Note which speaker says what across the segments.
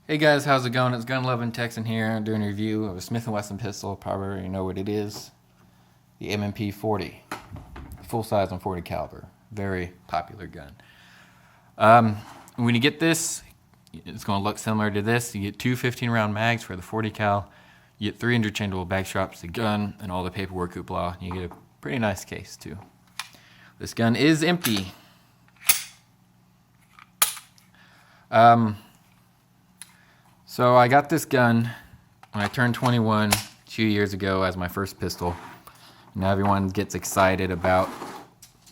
Speaker 1: Hey guys, how's it going? It's Gun Loving Texan here. I'm doing a review of a Smith & Wesson pistol. Probably already know what it is. The M&P 40. Full size on 40 caliber. Very popular gun. When you get this, it's going to look similar to this. You get two 15-round mags for the 40 cal. You get 3 interchangeable bag straps, the gun, and all the paperwork hoopla. You get a pretty nice case too. This gun is empty. So I got this gun when I turned 21 a few years ago as my first pistol. Now everyone gets excited about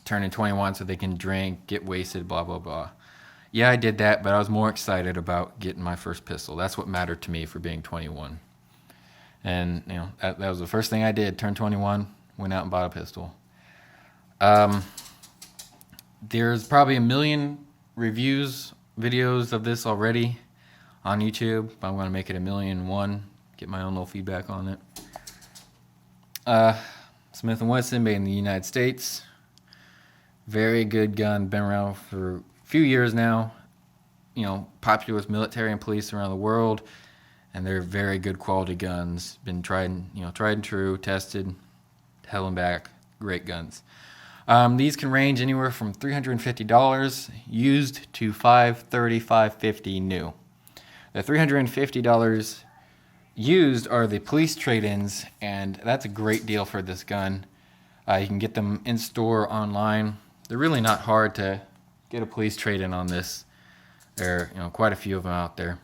Speaker 1: turning 21 so they can drink, get wasted, blah, blah, blah. Yeah, I did that, but I was more excited about getting my first pistol. That's what mattered to me for being 21. And that was the first thing I did, turned 21, went out and bought a pistol. There's probably 1 million videos of this already on YouTube. I'm going to make it 1,000,001, get my own little feedback on it. Smith & Wesson, made in the United States. Very good gun, been around for a few years now. Popular with military and police around the world, and they're very good quality guns. Been tried and true, tested, hell and back, great guns. These can range anywhere from $350 used to $530, $550 new. The $350 used are the police trade-ins, and that's a great deal for this gun. You can get them in store, online. They're really not hard to get a police trade-in on this. There are quite a few of them out there.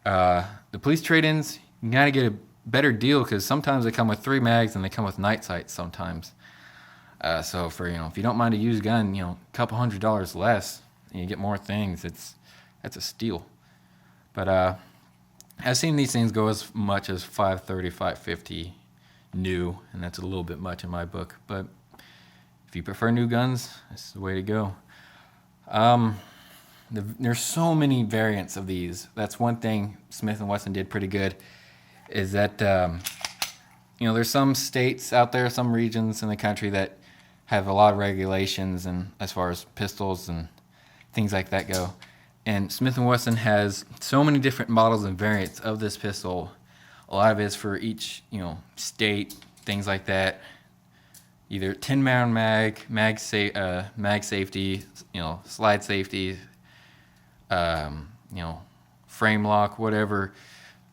Speaker 1: The police trade-ins, you gotta get a better deal because sometimes they come with 3 mags and they come with night sights sometimes. So for if you don't mind a used gun, a couple $100 less, and you get more things. That's a steal. But I've seen these things go as much as $530, $550 new, and that's a little bit much in my book. But if you prefer new guns, this is the way to go. There's so many variants of these. That's one thing Smith & Wesson did pretty good, is that there's some states out there, some regions in the country that have a lot of regulations and as far as pistols and things like that go. And Smith & Wesson has so many different models and variants of this pistol. A lot of it is for each state, things like that. Either 10-round mag safety, slide safety, frame lock, whatever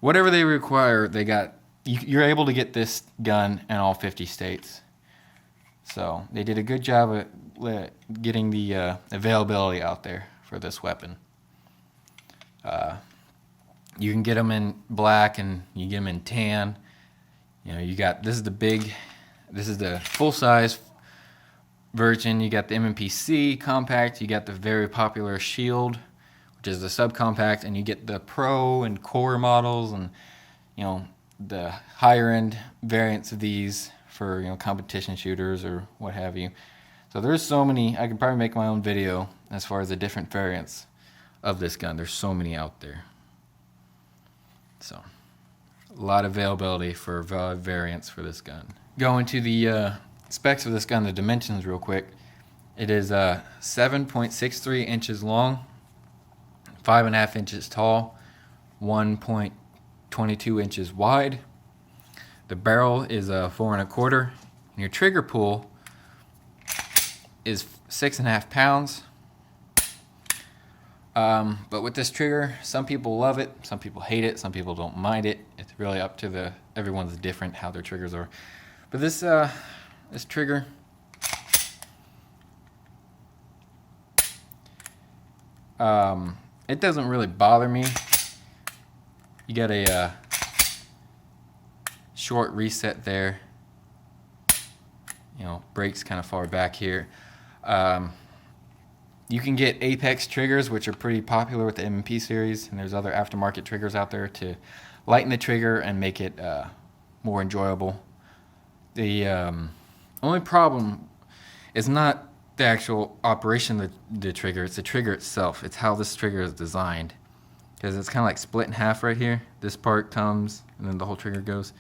Speaker 1: they require. They got. You're able to get this gun in all 50 states. So they did a good job at getting the availability out there for this weapon. You can get them in black and you get them in tan. This is the full size version. You got the M&P C compact. You got the very popular Shield, which is the subcompact, and you get the Pro and Core models, and the higher end variants of these for competition shooters or what have you. So there's so many. I could probably make my own video as far as the different variants of this gun. There's so many out there. So a lot of availability for variants for this gun. Going to the specs of this gun, the dimensions real quick. It is 7.63 inches long, 5.5 inches tall, 1.22 inches wide. The barrel is 4 1/4, and your trigger pull is 6.5 pounds. But with this trigger, some people love it, some people hate it, some people don't mind it. It's really up to everyone's different how their triggers are. But this trigger, it doesn't really bother me. You got a short reset there. Brakes kind of far back here. You can get Apex triggers, which are pretty popular with the M&P series, and there's other aftermarket triggers out there to lighten the trigger and make it more enjoyable. The only problem is not the actual operation of the trigger, it's the trigger itself. It's how this trigger is designed, because it's kind of like split in half right here. This part comes, and then the whole trigger goes.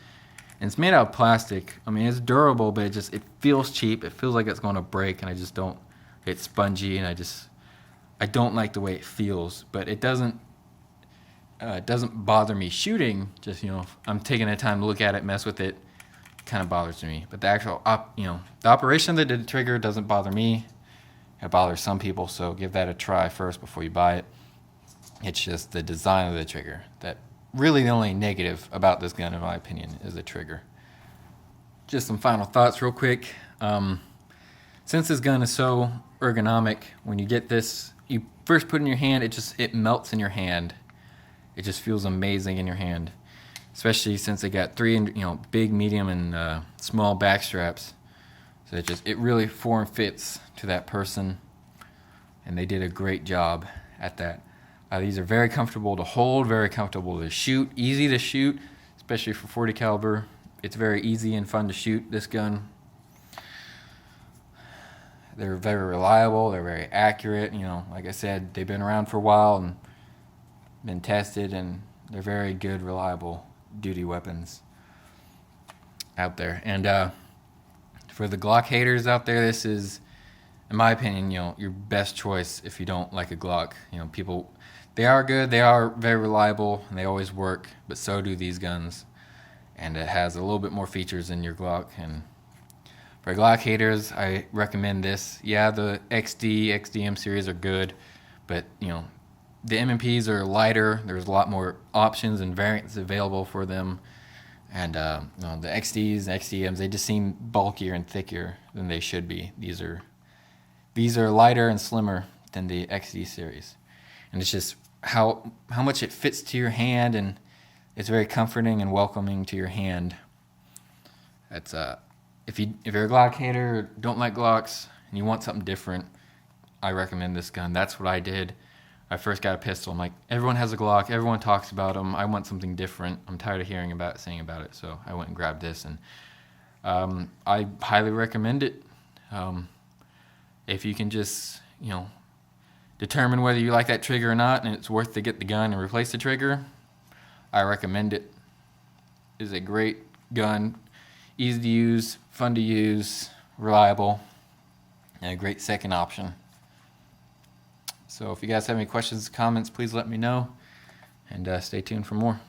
Speaker 1: And it's made out of plastic. I mean, it's durable, but it feels cheap. It feels like it's going to break, and I just don't. It's spongy, and I don't like the way it feels. But it doesn't It doesn't bother me shooting. Just, if I'm taking the time to look at it, mess with it, kind of bothers me. But the actual, the operation of the trigger doesn't bother me. It bothers some people, so give that a try first before you buy it. It's just the design of the trigger that really the only negative about this gun, in my opinion, is the trigger. Just some final thoughts real quick. Since this gun is so ergonomic, when you get this, you first put it in your hand, it melts in your hand. It just feels amazing in your hand, especially since it got three, big, medium, and small back straps. So it really form fits to that person, and they did a great job at that. These are very comfortable to hold, very comfortable to shoot, easy to shoot, especially for 40 caliber. It's very easy and fun to shoot this gun. They're very reliable. They're very accurate. Like I said, they've been around for a while and been tested, and they're very good, reliable duty weapons out there. And for the Glock haters out there, this is, in my opinion, your best choice if you don't like a Glock. People, they are good. They are very reliable, and they always work. But so do these guns, and it has a little bit more features than your Glock. And for Glock haters, I recommend this. Yeah, the XDM series are good, but the M&Ps are lighter. There's a lot more options and variants available for them, and the XDs and XDMs, they just seem bulkier and thicker than they should be. These are lighter and slimmer than the XD series, and it's just how much it fits to your hand, and it's very comforting and welcoming to your hand. That's if you're a Glock hater or don't like Glocks and you want something different, I recommend this gun. That's what I did. I first got a pistol. I'm like, everyone has a Glock. Everyone talks about them. I want something different. I'm tired of saying about it. So I went and grabbed this, and I highly recommend it. If you can just, determine whether you like that trigger or not, and it's worth to get the gun and replace the trigger, I recommend it. It's a great gun. Easy to use, fun to use, reliable, and a great second option. So if you guys have any questions, comments, please let me know, and stay tuned for more.